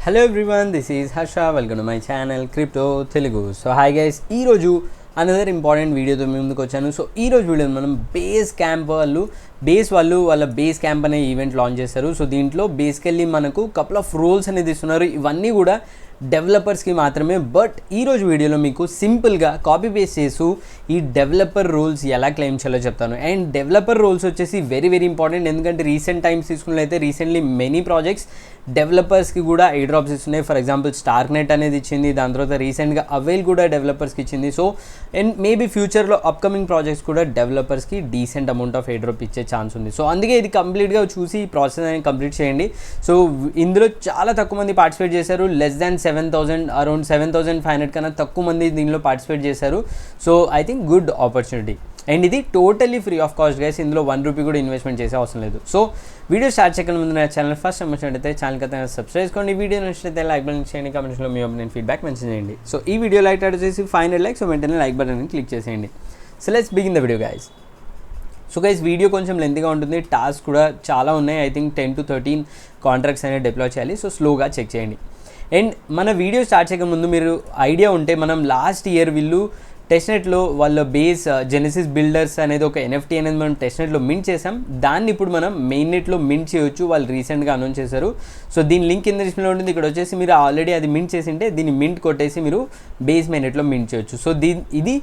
Hello everyone, this is Harsha. Welcome to my channel Crypto Telugu. So hi guys, ee roju another important video తో మీ ముందుకు వచ్చాను. So ఈ రోజు వీడియోలో మనం బేస్ క్యాంప్ వాళ్ళు వాళ్ళ బేస్ క్యాంప్ అనే ఈవెంట్ లాంచ్ చేశారు. సో దీంట్లో బేసికల్లీ మనకు కపుల్ ఆఫ్ రూల్స్ అనేది ఇస్తున్నారు. ఇవన్నీ కూడా డెవలపర్స్కి మాత్రమే. బట్ ఈరోజు వీడియోలో మీకు సింపుల్గా కాపీ పేస్ట్ చేస్తూ ఈ డెవలపర్ రూల్స్ ఎలా క్లెయిమ్ చేయాలో చెప్తాను. అండ్ డెవలపర్ రూల్స్ వచ్చేసి వెరీ వెరీ ఇంపార్టెంట్. ఎందుకంటే రీసెంట్ టైమ్స్ తీసుకున్నట్లయితే రీసెంట్లీ మెనీ ప్రాజెక్ట్స్ డెవలపర్స్కి కూడా ఎయిర్ డ్రాప్స్ ఇస్తున్నాయి. ఫర్ ఎగ్జాంపుల్ స్టార్క్ నెట్ అనేది ఇచ్చింది, దాని తర్వాత రీసెంట్గా అవైల్ కూడా డెవలపర్స్కి ఇచ్చింది. సో అండ్ మేబీ ఫ్యూచర్లో అప్కమింగ్ ప్రాజెక్ట్స్ కూడా డెవలపర్స్కి decent amount of airdrop ఇచ్చే ఛాన్స్ ఉంది. సో అందుకే ఇది కంప్లీట్గా చూసి ఈ ప్రాసెస్ అనేది కంప్లీట్ చేయండి. సో ఇందులో చాలా తక్కువ మంది పార్టిసిపేట్ చేశారు. లెస్ దాన్ 7,000 అరౌండ్ 7,500 కన్నా తక్కువ మంది దీనిలో పార్టిసిపేట్ చేశారు. So I think good opportunity. And ఇది totally free of cost guys. ఇందులో ₹1 కూడా ఇన్వెస్ట్మెంట్ చేసే అవసరం లేదు. సో వీడియో స్టార్ట్ చేయకుండా ముందు నా ఛానల్ ఫస్ట్ టైం వచ్చినట్టయితే ఛానల్ ఖచ్చితంగా సబ్స్క్రైబ్ చేసుకోండి. వీడియో నచ్చినట్లయితే లైక్ బటన్ చేయండి, కామెంట్స్లో మీ ఒపీనియన్ ఫీడ్బ్యాక్ మెన్షన్ చేయండి. సో ఈ వీడియో లైక్ వచ్చేసి 500 likes. సో వెంటనే లైక్ బటన్ క్లిక్ చేసేయండి. So let's begin the video guys. So guys video కొంచెం లెంతీగా ఉంటుంది, టాస్క్ కూడా చాలా ఉన్నాయి. ఐ థింక్ 10 to 13 కాంట్రాక్ట్స్ అనేది డిప్లాయ్ చేయాలి. సో స్లోగా చెక్ చేయండి. అండ్ మన వీడియో స్టార్ట్ చేయక ముందు మీరు ఐడియా ఉంటే మనం లాస్ట్ ఇయర్ వీళ్ళు టెస్ట్నెట్లో వాళ్ళ బేస్ జెనసిస్ బిల్డర్స్ అనేది ఒక NFT అనేది మనం టెస్ట్నెట్లో మింట్ చేసాం. దాన్ని ఇప్పుడు మనం మెయిన్ నెట్లో మింట్ చేయొచ్చు. వాళ్ళు రీసెంట్గా అనౌన్స్ చేశారు. సో దీని లింక్ కింద డిస్ప్లేలో ఉంటుంది. ఇక్కడ వచ్చేసి మీరు ఆల్రెడీ అది మింట్ చేసింటే దీన్ని మింట్ కొట్టేసి మీరు బేస్ మెయిన్ నెట్లో మింట్ చేయొచ్చు. సో ఇది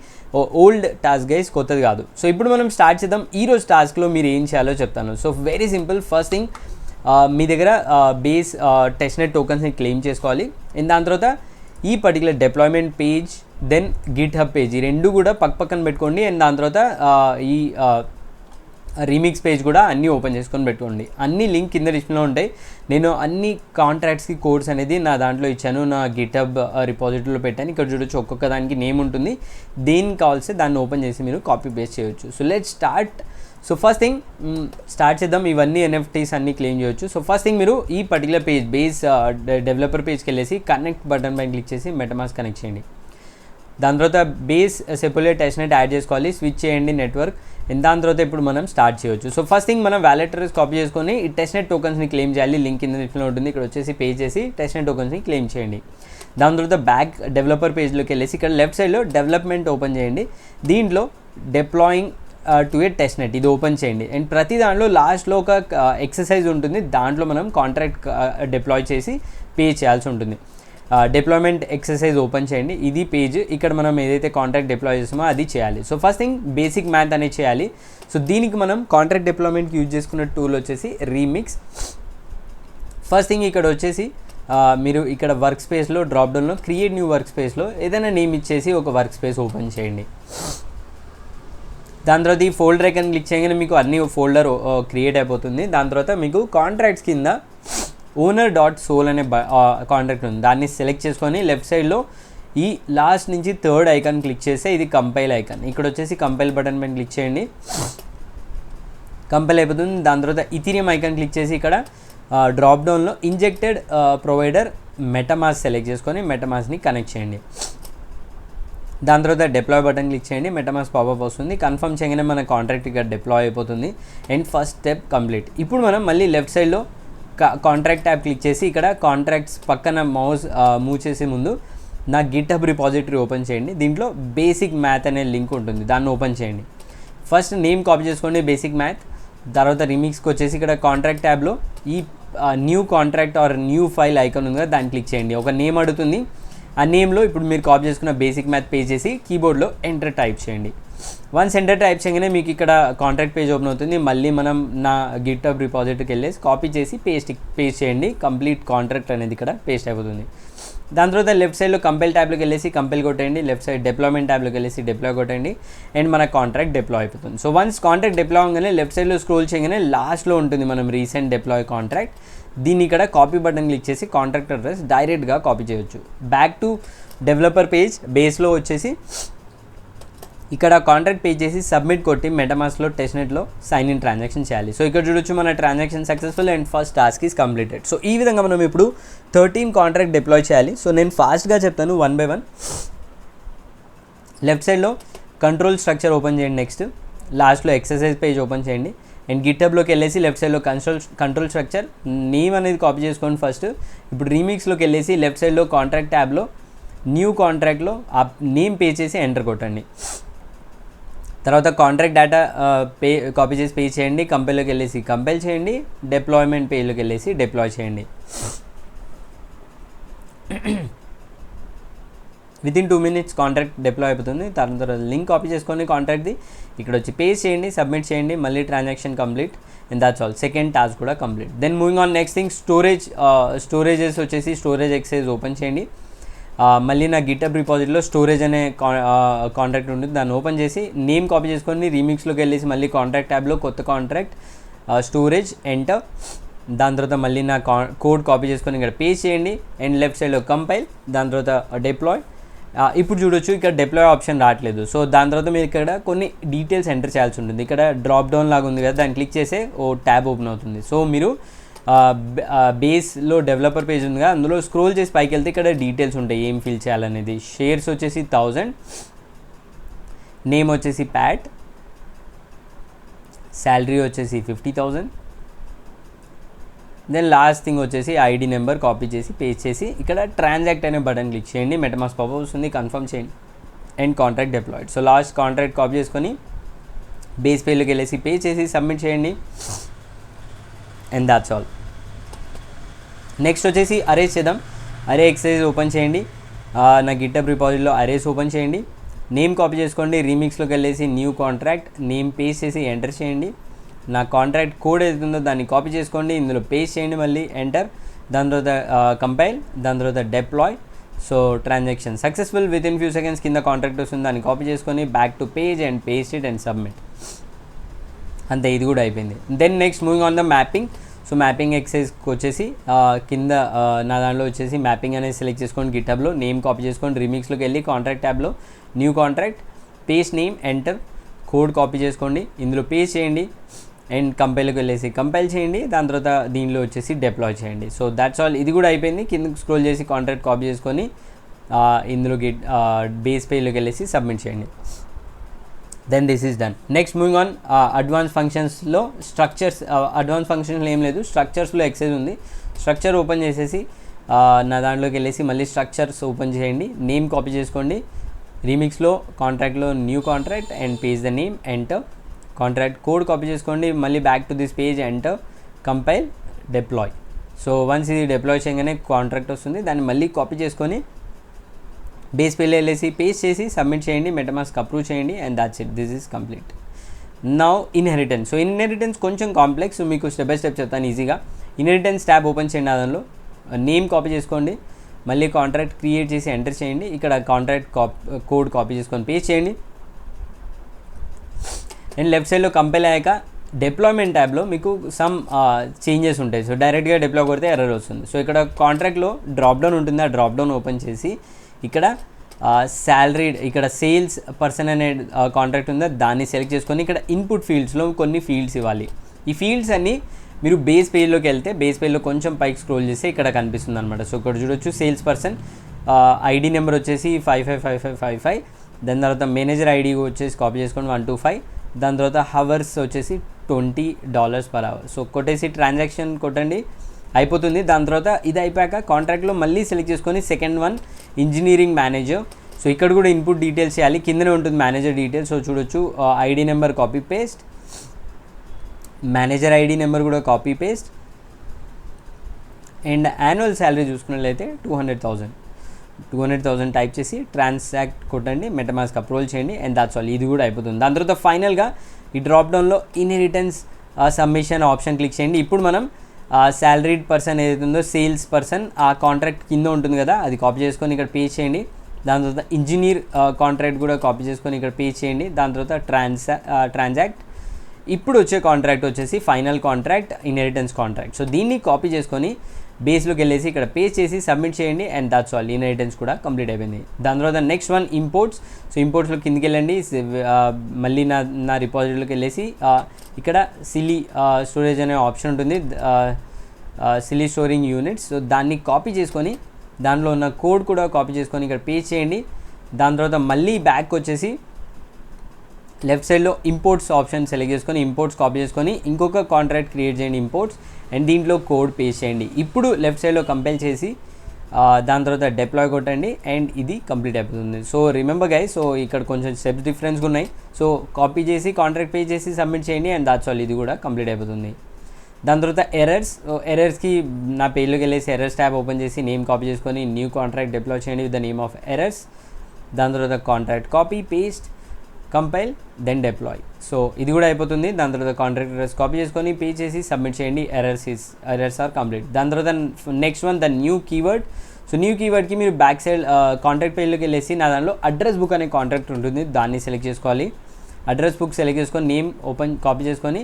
ఓల్డ్ టాస్క్ గైస్, కొత్తది కాదు. సో ఇప్పుడు మనం స్టార్ట్ చేద్దాం. ఈరోజు టాస్క్లో మీరు ఏం చేయాలో చెప్తాను. So very simple. First thing మీ దగ్గర బేస్ టెస్ట్నెట్ టోకన్స్ని క్లెయిమ్ చేసుకోవాలి. అండ్ దాని తర్వాత ఈ particular deployment page then GitHub page, ఈ రెండు కూడా పక్కన పెట్టుకోండి. అండ్ దాని తర్వాత ఈ రీమిక్స్ పేజ్ కూడా అన్నీ ఓపెన్ చేసుకొని పెట్టుకోండి. అన్ని లింక్ కింద డిస్ప్లేలో ఉంటాయి. నేను అన్ని కాంట్రాక్ట్స్కి కోడ్స్ అనేది నా దాంట్లో ఇచ్చాను, నా గిట్ హబ్ రిపాజిటరీలో పెట్టాను. ఇక్కడ చూడొచ్చు ఒక్కొక్క దానికి నేమ్ ఉంటుంది. దేనికి కావాల్సి దాన్ని ఓపెన్ చేసి మీరు కాపీ పేస్ట్ చేయొచ్చు. So let start. So first thing start చేద్దాం. ఇవన్నీ NFTs అన్నీ క్లెయిమ్ చేయొచ్చు. సో ఫస్ట్ థింగ్ మీరు ఈ పర్టికులర్ పేజ్ బేస్ డెవలపర్ పేజ్కి వెళ్ళేసి కనెక్ట్ బటన్ పైన క్లిక్ చేసి మెటమాస్క్ కనెక్ట్ చేయండి. దాని తర్వాత బేస్ సెపరేట్ టెస్ట్నెట్ యాడ్ చేసుకోవాలి, స్విచ్ చేయండి నెట్వర్క్. దాని తర్వాత ఇప్పుడు మనం స్టార్ట్ చేయొచ్చు. సో ఫస్ట్ థింగ్ మనం వ్యాలెట్ అడ్రెస్ కాపీ చేసుకొని ఈ టెస్ట్నెట్ టోకన్స్ని క్లెయిమ్ చేయాలి. లింక్ కింద డిస్ప్లేలో ఉంటుంది. ఇక్కడ వచ్చేసి పే చేసి టెస్ట్నెట్ టోకన్స్ని క్లెయిమ్ చేయండి. దాని తర్వాత బ్యాక్ డెవలపర్ పేజ్లోకి వెళ్ళేసి ఇక్కడ లెఫ్ట్ సైడ్లో డెవలప్మెంట్ ఓపెన్ చేయండి. దీంట్లో డిప్లాయింగ్ టు ఏ టెస్ట్నెట్ ఇది ఓపెన్ చేయండి. అండ్ ప్రతి దాంట్లో లాస్ట్లో ఒక ఎక్సర్సైజ్ ఉంటుంది. దాంట్లో మనం కాంట్రాక్ట్ డిప్లాయ్ చేసి పే చేయాల్సి ఉంటుంది. డిప్లాయ్మెంట్ ఎక్సర్సైజ్ ఓపెన్ చేయండి. ఇది పేజ్. ఇక్కడ మనం ఏదైతే కాంట్రాక్ట్ డిప్లాయ్ చేస్తామో అది చేయాలి. So first thing basic math అనేది చేయాలి. సో దీనికి మనం కాంట్రాక్ట్ డిప్లాయ్మెంట్కి యూజ్ చేసుకున్న టూల్ వచ్చేసి రీమిక్స్. ఫస్ట్ థింగ్ ఇక్కడ వచ్చేసి మీరు ఇక్కడ వర్క్ స్పేస్లో డ్రాప్ డౌన్లో క్రియేట్ న్యూ వర్క్ స్పేస్లో ఏదైనా నేమ్ ఇచ్చేసి ఒక వర్క్ స్పేస్ ఓపెన్ చేయండి. దాని తర్వాత ఈ ఫోల్డర్ ఐకాన్ క్లిక్ చేయగానే మీకు అన్ని ఫోల్డర్ క్రియేట్ అయిపోతుంది. దాని తర్వాత మీకు కాంట్రాక్ట్స్ కింద owner.sol అనే కాంట్రాక్ట్ ఉంది. దాన్ని సెలెక్ట్ చేసుకొని లెఫ్ట్ సైడ్లో ఈ లాస్ట్ నుంచి థర్డ్ ఐకాన్ క్లిక్ చేస్తే ఇది కంపైల్ ఐకాన్. ఇక్కడ వచ్చేసి కంపైల్ బటన్ పైన క్లిక్ చేయండి, కంపైల్ అయిపోతుంది. దాని తర్వాత ఇథీరియం ఐకాన్ క్లిక్ చేసి ఇక్కడ డ్రాప్ డౌన్లో ఇంజెక్టెడ్ ప్రొవైడర్ మెటమాస్క్ సెలెక్ట్ చేసుకొని మెటమాస్క్ని కనెక్ట్ చేయండి. దాని తర్వాత డిప్లాయ్ బటన్ క్లిక్ చేయండి. మెటమాస్క్ పాపప్ వస్తుంది. కన్ఫర్మ్ చేయగానే మన కాంట్రాక్ట్ ఇక్కడ డిప్లాయ్ అయిపోతుంది. And first step complete. ఇప్పుడు మనం మళ్ళీ లెఫ్ట్ సైడ్లో కాంట్రాక్ట్ ట్యాబ్ క్లిక్ చేసి ఇక్కడ కాంట్రాక్ట్స్ పక్కన మౌస్ మూవ్ చేసే ముందు నా గిట్ హబ్ రిపాజిటరీ ఓపెన్ చేయండి. దీంట్లో బేసిక్ మ్యాథ్ అనే లింక్ ఉంటుంది, దాన్ని ఓపెన్ చేయండి. ఫస్ట్ నేమ్ కాపీ చేసుకోండి బేసిక్ మ్యాథ్. తర్వాత రీమిక్స్కి వచ్చేసి ఇక్కడ కాంట్రాక్ట్ ట్యాబ్లో ఈ new contract are new file icon ఉంది కదా, దాన్ని క్లిక్ చేయండి. ఒక నేమ్ అడుగుతుంది. ఆ నేమ్లో ఇప్పుడు మీరు కాపీ చేసుకున్న బేసిక్ మ్యాథ్ పే చేసి కీబోర్డ్లో ఎంటర్ టైప్ చేయండి. వన్స్ ఎంటర్ టైప్ చేయగానే మీకు ఇక్కడ కాంట్రాక్ట్ పేజ్ ఓపెన్ అవుతుంది. మళ్ళీ మనం నా గిట్ హబ్ రిపాజిటరీకి వెళ్ళేసి కాపీ చేసి పేస్ట్ చేయండి. కంప్లీట్ కాంట్రాక్ట్ అనేది ఇక్కడ పేస్ట్ అయిపోతుంది. దాని తర్వాత లెఫ్ట్ సైడ్లో కంపైల్ ట్యాబ్లోకి వెళ్ళేసి కంపైల్ కొట్టండి. లెఫ్ట్ సైడ్ డిప్లాయ్మెంట్ ట్యాబ్లోకి వెళ్ళేసి డిప్లాయ్ కొట్టండి. అండ్ మన కాంట్రాక్ట్ డిప్లాయ్ అయిపోతుంది. సో వన్స్ కాంట్రాక్ట్ డిప్లాయ్ అవగానే లెఫ్ట్ సైడ్లో స్క్రోల్ చేయగానే లాస్ట్లో ఉంటుంది మనం రీసెంట్ డిప్లాయ్ కాంట్రాక్ట్. దీన్ని ఇక్కడ కాపీ బటన్ క్లిక్ చేసి కాంట్రాక్ట్ అడ్రస్ డైరెక్ట్గా కాపీ చేయొచ్చు. బ్యాక్ టు డెవలపర్ పేజ్ బేస్లో వచ్చేసి ఇక్కడ కాంట్రాక్ట్ పే చేసి సబ్మిట్ కొట్టి మెటమాస్క్లో టెస్ట్నెట్లో సైన్ ఇన్ ట్రాన్సాక్షన్ చేయాలి. సో ఇక్కడ చూడొచ్చు మన transaction successful and first task is completed. So ఈ విధంగా మనం ఇప్పుడు 13 కాంట్రాక్ట్ డిప్లాయ్ చేయాలి. సో నేను ఫాస్ట్గా చెప్తాను 1 by 1. లెఫ్ట్ సైడ్లో కంట్రోల్ స్ట్రక్చర్ ఓపెన్ చేయండి. నెక్స్ట్ లాస్ట్లో ఎక్సర్సైజ్ పేజ్ ఓపెన్ చేయండి. అండ్ గిటబ్లోకి వెళ్ళేసి లెఫ్ట్ సైడ్లో కంట్రోల్ స్ట్రక్చర్ నేమ్ అనేది కాపీ చేసుకోండి ఫస్ట్. ఇప్పుడు రీమిక్స్లోకి వెళ్ళేసి లెఫ్ట్ సైడ్లో కాంట్రాక్ట్ ట్యాబ్లో న్యూ కాంట్రాక్ట్లో ఆ నేమ్ పే చేసి ఎంటర్ కొట్టండి. తర్వాత కాంట్రాక్ట్ డేటా కాపీ చేసి పే చేయండి. కంపైల్లోకి వెళ్ళేసి కంపైల్ చేయండి. డిప్లాయ్మెంట్ పేజ్లోకి వెళ్ళేసి డిప్లాయ్ చేయండి. వితిన్ 2 minutes కాంట్రాక్ట్ డిప్లాయ్ అయిపోతుంది. తర్వాత లింక్ కాపీ చేసుకొని కాంట్రాక్ట్ది ఇక్కడ వచ్చి పే చేయండి, సబ్మిట్ చేయండి, మళ్ళీ transaction complete and that's all. Second task కూడా complete. Then moving on next thing storages వచ్చేసి స్టోరేజ్ ఎక్సైజ్ ఓపెన్ చేయండి. మళ్ళీ నా గిటబ్ రిపాజిటరీలో స్టోరేజ్ అనే కాంట్రాక్ట్ ఉంటుంది, దాన్ని ఓపెన్ చేసి నేమ్ కాపీ చేసుకొని రీమిక్స్లోకి వెళ్ళేసి మళ్ళీ కాంట్రాక్ట్ ట్యాబ్లో కొత్త కాంట్రాక్ట్ స్టోరేజ్ ఎంటర్. దాని తర్వాత మళ్ళీ నా కోడ్ కాపీ చేసుకొని ఇక్కడ పే చేయండి అండ్ లెఫ్ట్ సైడ్లో కంపైల్, దాని తర్వాత డిప్లాయ్. ఇప్పుడు చూడొచ్చు ఇక్కడ డిప్లాయ్ ఆప్షన్ రావట్లేదు. సో దాని తర్వాత మీరు ఇక్కడ కొన్ని డీటెయిల్స్ ఎంటర్ చేయాల్సి ఉంటుంది. ఇక్కడ డ్రాప్ డౌన్ లాగా ఉంది కదా, దాన్ని క్లిక్ చేస్తే ఓ ట్యాబ్ ఓపెన్ అవుతుంది. సో మీరు బేస్లో డెవలపర్ పేజ్ ఉంది కదా, అందులో స్క్రోల్ చేసి పైకి వెళ్తే ఇక్కడ డీటెయిల్స్ ఉంటాయి ఏం ఫిల్ చేయాలనేది. షేర్స్ వచ్చేసి 1000, నేమ్ వచ్చేసి ప్యాట్, శాలరీ వచ్చేసి 50,000. దెన్ లాస్ట్ థింగ్ వచ్చేసి ఐడి నెంబర్ కాపీ చేసి పేస్ట్ చేసి ఇక్కడ ట్రాన్సాక్ట్ అనే బటన్ క్లిక్ చేయండి. మెటమాస్క్ పాపప్ వస్తుంది, కన్ఫర్మ్ చేయండి and contract deployed. So last contract copy చేసుకొని బేస్ పేజ్లోకి వెళ్ళేసి పే చేసి సబ్మిట్ చేయండి అండ్ దాట్స్ ఆల్. నెక్స్ట్ వచ్చేసి అరేస్ చేద్దాం. అరే ఎక్సైజ్ ఓపెన్ చేయండి. నా గిటబ్ రిపాజిటరీలో అరేస్ ఓపెన్ చేయండి. నేమ్ కాపీ చేసుకోండి. రీమిక్స్లోకి వెళ్ళేసి న్యూ కాంట్రాక్ట్ నేమ్ పేస్ట్ చేసి ఎంటర్ చేయండి. నా కాంట్రాక్ట్ కోడ్ ఏదైతుందో దాన్ని కాపీ చేసుకోండి, ఇందులో పేస్ట్ చేయండి, మళ్ళీ ఎంటర్. దాని తర్వాత కంపైల్, దాని తర్వాత deploy. So transaction successful. Within few seconds కింద కాంట్రాక్ట్ వస్తుంది, దాన్ని కాపీ చేసుకొని back to page and paste it and submit. అంతే, ఇది కూడా అయిపోయింది. Then next moving on the mapping. So mapping ఎక్సైజ్కి వచ్చేసి కింద నా దాంట్లో వచ్చేసి మ్యాపింగ్ అనేది సెలెక్ట్ చేసుకోండి. గిటబ్లో నేమ్ కాపీ చేసుకోండి. రీమిక్స్లోకి వెళ్ళి కాంట్రాక్ట్ ట్యాబ్లో new contract paste name enter, code copy చేసుకోండి, ఇందులో పేస్ట్ చేయండి అండ్ కంపైల్కి వెళ్ళేసి కంపైల్ చేయండి. దాని తర్వాత దీనిలో వచ్చేసి డిప్లాయ్ చేయండి. So that's all. ఇది కూడా అయిపోయింది. కిందకి స్క్రోల్ చేసి కాంట్రాక్ట్ కాపీ చేసుకొని ఇందులోకి బేస్ పేజ్లోకి వెళ్ళేసి సబ్మిట్ చేయండి. Then this is done. Next moving on advance ఫంక్షన్స్లో స్ట్రక్చర్స్. అడ్వాన్స్ ఫంక్షన్స్లో ఏం లేదు, స్ట్రక్చర్స్లో ఎక్సైజ్ ఉంది. స్ట్రక్చర్ ఓపెన్ చేసేసి నా దాంట్లోకి వెళ్ళేసి మళ్ళీ స్ట్రక్చర్స్ ఓపెన్ చేయండి. నేమ్ కాపీ చేసుకోండి. రీమిక్స్లో కాంట్రాక్ట్లో new contract and page the name enter. Contract code copy చేసుకోండి, మళ్ళీ back to this page enter, compile, deploy. So once ఇది డిప్లాయ్ చేయగానే కాంట్రాక్ట్ వస్తుంది, దాన్ని మళ్ళీ కాపీ చేసుకొని బేస్ పేజ్లో వెళ్ళేసి పేస్ట్ చేసి సబ్మిట్ చేయండి. మెటమాస్క్ అప్రూవ్ చేయండి and that's it. This is complete. Now inheritance. So inheritance కొంచెం కాంప్లెక్స్, మీకు స్టెప్ బై స్టెప్ చెప్తాను ఈజీగా. ఇన్హెరిటెన్స్ ట్యాబ్ ఓపెన్ చేయండి. దానిలో నేమ్ కాపీ చేసుకోండి, మళ్ళీ కాంట్రాక్ట్ క్రియేట్ చేసి ఎంటర్ చేయండి. ఇక్కడ కాంట్రాక్ట్ కోడ్ కాపీ చేసుకొని పేస్ట్ చేయండి అండ్ లెఫ్ట్ సైడ్లో కంపైల్ అయ్యాక డిప్లాయ్మెంట్ ట్యాబ్లో మీకు సమ్ చేంజెస్ ఉంటాయి. సో డైరెక్ట్గా డిప్లాయ్ కొడితే ఎర్రర్ వస్తుంది. సో ఇక్కడ కాంట్రాక్ట్లో డ్రాప్ డౌన్ ఉంటుంది, ఆ డ్రాప్ డౌన్ ఓపెన్ చేసి ఇక్కడ శాలరీ, ఇక్కడ సేల్స్ పర్సన్ అనే కాంట్రాక్ట్ ఉందా దాన్ని సెలెక్ట్ చేసుకొని ఇక్కడ ఇన్పుట్ ఫీల్డ్స్లో కొన్ని ఫీల్డ్స్ ఇవ్వాలి. ఈ ఫీల్డ్స్ అన్నీ మీరు బేస్ పేజ్లోకి వెళ్తే బేస్ పేజ్లో కొంచెం పైకి స్క్రోల్ చేస్తే ఇక్కడ కనిపిస్తుంది అనమాట. సో ఇక్కడ చూడొచ్చు సేల్స్ పర్సన్ ఐడి నెంబర్ వచ్చేసి 555555. దాని తర్వాత మేనేజర్ ఐడి వచ్చేసి కాపీ చేసుకొని 125. దాని తర్వాత హవర్స్ వచ్చేసి $20 per hour. సో కొట్టేసి ట్రాన్సాక్షన్ కొట్టండి, అయిపోతుంది. దాని తర్వాత ఇది అయిపోయాక కాంట్రాక్ట్లో మళ్ళీ సెలెక్ట్ చేసుకొని second one engineering manager. So ఇక్కడ కూడా ఇన్పుట్ డీటెయిల్స్ చేయాలి, కిందనే ఉంటుంది మేనేజర్ డీటెయిల్స్. సో చూడొచ్చు ID number copy paste, manager ID number కూడా copy paste and annual salary చూసుకున్నట్లయితే 200,000 టైప్ చేసి ట్రాన్సాక్ట్ కొట్టండి, మెటమాస్క్ అప్రూవల్ చేయండి అండ్ దాట్స్ ఆల్. ఇది కూడా అయిపోతుంది. దాని తర్వాత ఫైనల్గా ఈ డ్రాప్ డౌన్లో ఇన్హెరిటెన్స్ సబ్మిషన్ ఆప్షన్ క్లిక్ చేయండి. ఇప్పుడు మనం శాలరీడ్ పర్సన్ ఏదైతే ఉందో సేల్స్ పర్సన్ ఆ కాంట్రాక్ట్ కింద ఉంటుంది కదా, అది కాపీ చేసుకొని ఇక్కడ పే చేయండి. దాని తర్వాత ఇంజనీర్ కాంట్రాక్ట్ కూడా కాపీ చేసుకొని ఇక్కడ పే చేయండి. దాని తర్వాత ట్రాన్సాక్ట్. ఇప్పుడు వచ్చే కాంట్రాక్ట్ వచ్చేసి final contract, inheritance contract. So దీన్ని కాపీ చేసుకొని బేస్లోకి వెళ్ళేసి ఇక్కడ పేస్ట్ చేసి సబ్మిట్ చేయండి అండ్ దాట్స్ ఆల్. ఇన్హెరిటెన్స్ కూడా కంప్లీట్ అయిపోయింది. దాని తర్వాత నెక్స్ట్ వన్ ఇంపోర్ట్స్. సో ఇంపోర్ట్స్లో కిందికి వెళ్ళండి, మళ్ళీ నా రిపాజిటరీలోకి వెళ్ళేసి ఇక్కడ సిలీ స్టోరేజ్ అనే ఆప్షన్ ఉంటుంది, సిలీ స్టోరింగ్ యూనిట్స్. సో దాన్ని కాపీ చేసుకొని దానిలో ఉన్న కోడ్ కూడా కాపీ చేసుకొని ఇక్కడ పేస్ట్ చేయండి. దాని తర్వాత మళ్ళీ బ్యాక్ వచ్చేసి లెఫ్ట్ సైడ్లో ఇంపోర్ట్స్ ఆప్షన్ సెలెక్ట్ చేసుకొని ఇంపోర్ట్స్ కాపీ చేసుకొని ఇంకొక కాంట్రాక్ట్ క్రియేట్ చేయండి ఇంపోర్ట్స్, అండ్ దీంట్లో కోడ్ పేస్ట్ చేయండి. ఇప్పుడు లెఫ్ట్ సైడ్లో కంపైల్ చేసి దాని తర్వాత డిప్లాయ్ కొట్టండి అండ్ ఇది కంప్లీట్ అయిపోతుంది. సో రిమెంబర్ గైస్, సో ఇక్కడ కొంచెం స్టెప్స్ డిఫరెన్స్గా ఉన్నాయి. సో కాపీ చేసి కాంట్రాక్ట్ పేస్ట్ చేసి సబ్మిట్ చేయండి అండ్ దాట్స్ ఆల్, ఇది కూడా కంప్లీట్ అయిపోతుంది. దాని తర్వాత ఎర్రర్స్కి నా పేజ్లోకి వెళ్ళేసి ఎర్రర్స్ ట్యాబ్ ఓపెన్ చేసి నేమ్ కాపీ చేసుకొని న్యూ కాంట్రాక్ట్ డిప్లాయ్ చేయండి with the name of errors. దాని తర్వాత contract copy paste compile then deploy. So ఇది కూడా అయిపోతుంది. దాని తర్వాత కాంట్రాక్ట్ ఎర్రర్స్ కాపీ చేసుకొని పేస్ట్ చేసి సబ్మిట్ చేయండి. Errors are complete. దాని తర్వాత next one the new keyword. So new కీవర్డ్కి మీరు బ్యాక్ సైడ్ కాంట్రాక్ట్ పేజ్లోకి వెళ్ళేసి నా దానిలో అడ్రస్ బుక్ అనే కాంట్రాక్ట్ ఉంటుంది, దాన్ని సెలెక్ట్ చేసుకోవాలి. అడ్రస్ బుక్ సెలెక్ట్ చేసుకొని నేమ్ ఓపెన్ కాపీ చేసుకొని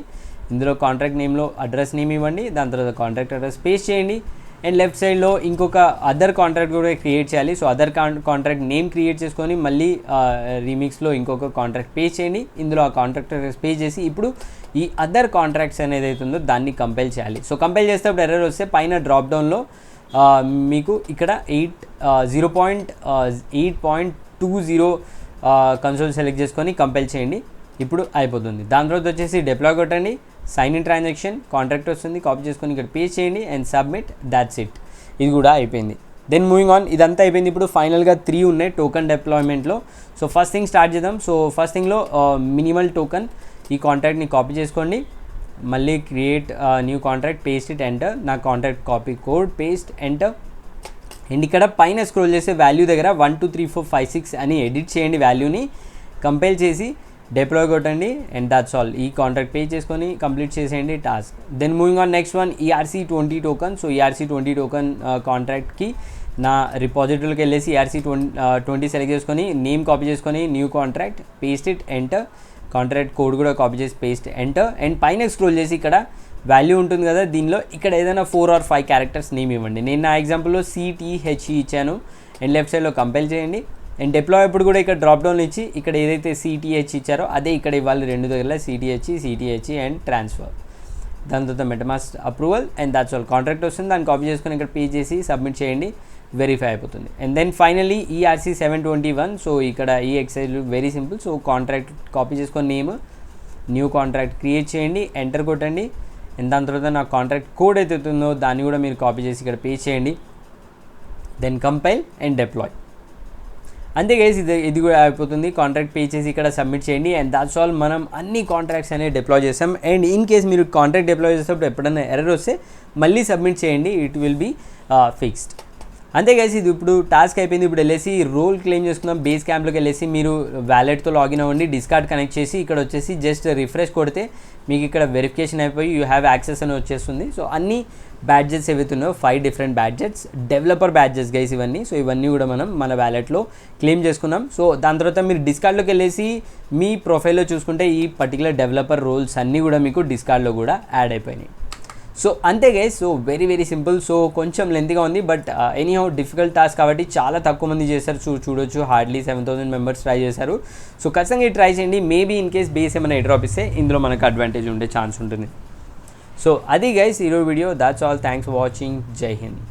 ఇందులో కాంట్రాక్ట్ నేమ్లో అడ్రస్ నేమ్ ఇవ్వండి. దాని తర్వాత కాంట్రాక్ట్ అడ్రస్ పేస్ట్ చేయండి అండ్ లెఫ్ట్ సైడ్లో ఇంకొక అదర్ కాంట్రాక్ట్ కూడా క్రియేట్ చేయాలి. So other contract name create చేసుకొని మళ్ళీ రీమిక్స్లో ఇంకొక కాంట్రాక్ట్ పేస్ట్ చేయండి. ఇందులో ఆ కాంట్రాక్ట్ అడ్రస్ పేస్ట్ చేసి ఇప్పుడు ఈ అదర్ కాంట్రాక్ట్స్ అనేది అవుతుందో దాన్ని కంపైల్ చేయాలి. సో కంపైల్ చేసేటప్పుడు ఎర్రర్ వస్తే పైన డ్రాప్ డౌన్లో మీకు ఇక్కడ 0.8.20 కన్సోల్ సెలెక్ట్ చేసుకొని కంపైల్ చేయండి. ఇప్పుడు అయిపోతుంది. దాని తర్వాత వచ్చేసి డిప్లాయ్ కొట్టండి, సైన్ ఇన్ ట్రాన్సాక్షన్ కాంట్రాక్ట్ వస్తుంది, కాపీ చేసుకొని ఇక్కడ పేస్ట్ చేయండి అండ్ సబ్మిట్. దాట్స్ ఇట్, ఇది కూడా అయిపోయింది. దెన్ మూవింగ్ ఆన్, ఇదంతా అయిపోయింది. ఇప్పుడు ఫైనల్గా 3 ఉన్నాయి టోకన్ డిప్లాయ్మెంట్లో. సో ఫస్ట్ థింగ్ స్టార్ట్ చేద్దాం. సో ఫస్ట్ థింగ్లో మినిమల్ టోకన్, ఈ కాంట్రాక్ట్ని కాపీ చేసుకోండి, మళ్ళీ create new contract paste it enter. నా contract copy code paste enter and ఇక్కడ పైన స్క్రోల్ చేసే వాల్యూ దగ్గర 1 2 3 4 5 6 అని ఎడిట్ చేయండి. వాల్యూని కంపైల్ చేసి డిప్లాయ్ కొట్టండి అండ్ దాట్స్ ఆల్. ఈ కాంట్రాక్ట్ పే చేసుకొని కంప్లీట్ చేసేయండి task. Then moving on next one ERC20 token. So ERC20 token కాంట్రాక్ట్కి నా రిపాజిటరీలోకి వెళ్ళేసి ERC20 సెలెక్ట్ చేసుకొని నేమ్ కాపీ చేసుకొని new contract paste it enter. Contract code కూడా కాపీ చేసి పేస్ట్ ఎంటర్ అండ్ పైన స్క్రోల్ చేసి ఇక్కడ వాల్యూ ఉంటుంది కదా, దీనిలో ఇక్కడ ఏదైనా 4 or 5 క్యారెక్టర్స్ నేమ్ ఇవ్వండి. నేను నా ఎగ్జాంపుల్లో CTHE ఇచ్చాను అండ్ లెఫ్ట్ సైడ్లో కంపైల్ చేయండి అండ్ డిప్లాయ్ అప్పుడు కూడా ఇక్కడ డ్రాప్ డౌన్ ఇచ్చి ఇక్కడ ఏదైతే CTH ఇచ్చారో అదే ఇక్కడ ఇవ్వాలి. 2 దగ్గర CTHE అండ్ ట్రాన్స్ఫర్. దాని తర్వాత MetaMask approval and that's all. Contract వస్తుంది, దాన్ని కాపీ చేసుకొని ఇక్కడ పే చేసి సబ్మిట్ చేయండి, వెరిఫై అయిపోతుంది. And then finally ERC721. So ఇక్కడ ఈ exercise very simple. So contract copy చేసుకొని నేమ్ న్యూ కాంట్రాక్ట్ క్రియేట్ చేయండి, ఎంటర్ కొట్టండి అండ్ దాని తర్వాత నా కాంట్రాక్ట్ కోడ్ అయితే ఉందో దాన్ని కూడా మీరు కాపీ చేసి ఇక్కడ పే చేయండి. Then compile and deploy. అంతే గైస్, ఇది కూడా అయిపోతుంది. కాంట్రాక్ట్ పే చేసి ఇక్కడ సబ్మిట్ చేయండి అండ్ దాట్స్ ఆల్. మనం అన్ని కాంట్రాక్ట్స్ అనేవి డిప్లాయ్ చేస్తాం. అండ్ ఇన్ కేస్ మీరు కాంట్రాక్ట్ డిప్లాయ్ చేసేటప్పుడు ఎప్పుడైనా ఎర్రర్ వస్తే మళ్ళీ సబ్మిట్ చేయండి, ఇట్ విల్ బీ ఫిక్స్డ్. అంతే గైస్, ఇది ఇప్పుడు టాస్క్ అయిపోయింది. ఇప్పుడు వెళ్ళేసి రోల్ క్లెయిమ్ చేసుకుందాం. బేస్ క్యాంప్లోకి వెళ్ళేసి మీరు వ్యాలెట్తో లాగిన్ అవ్వండి, డిస్కార్డ్ కనెక్ట్ చేసి ఇక్కడ వచ్చేసి జస్ట్ రిఫ్రెష్ కొడితే మీకు ఇక్కడ వెరిఫికేషన్ అయిపోయి యూ హ్యావ్ యాక్సెస్ అని వచ్చేస్తుంది. సో అన్ని బ్యాడ్జెట్స్ ఏవైతున్నాయో 5 డిఫరెంట్ బ్యాడ్జెట్స్, డెవలపర్ బ్యాడ్జెట్స్ గైస్ ఇవన్నీ. సో ఇవన్నీ కూడా మనం మన వ్యాలెట్లో క్లెయిమ్ చేసుకున్నాం. సో దాని తర్వాత మీరు డిస్కార్డ్లోకి వెళ్ళేసి మీ ప్రొఫైల్లో చూసుకుంటే ఈ పర్టికులర్ డెవలపర్ రోల్స్ అన్నీ కూడా మీకు డిస్కార్డ్లో కూడా యాడ్ అయిపోయినాయి. సో అంతే guys, so very very simple. So కొంచెం లెంతీగా ఉంది బట్ ఎనీహౌ డిఫికల్ట్ టాస్క్ కాబట్టి చాలా తక్కువ మంది చేశారు. చూడొచ్చు హార్డ్లీ 7,000 మెంబర్స్ ట్రై చేశారు. సో ఖచ్చితంగా ట్రై చేయండి. మేబీ ఇన్ కేస్ బేస్ ఏమైనా డ్రాప్ ఇస్తే ఇందులో మనకు అడ్వాంటేజ్ ఉండే ఛాన్స్ ఉంటుంది. సో అది గైస్ ఈరోజు video. That's all. Thanks for watching. జై హింద్.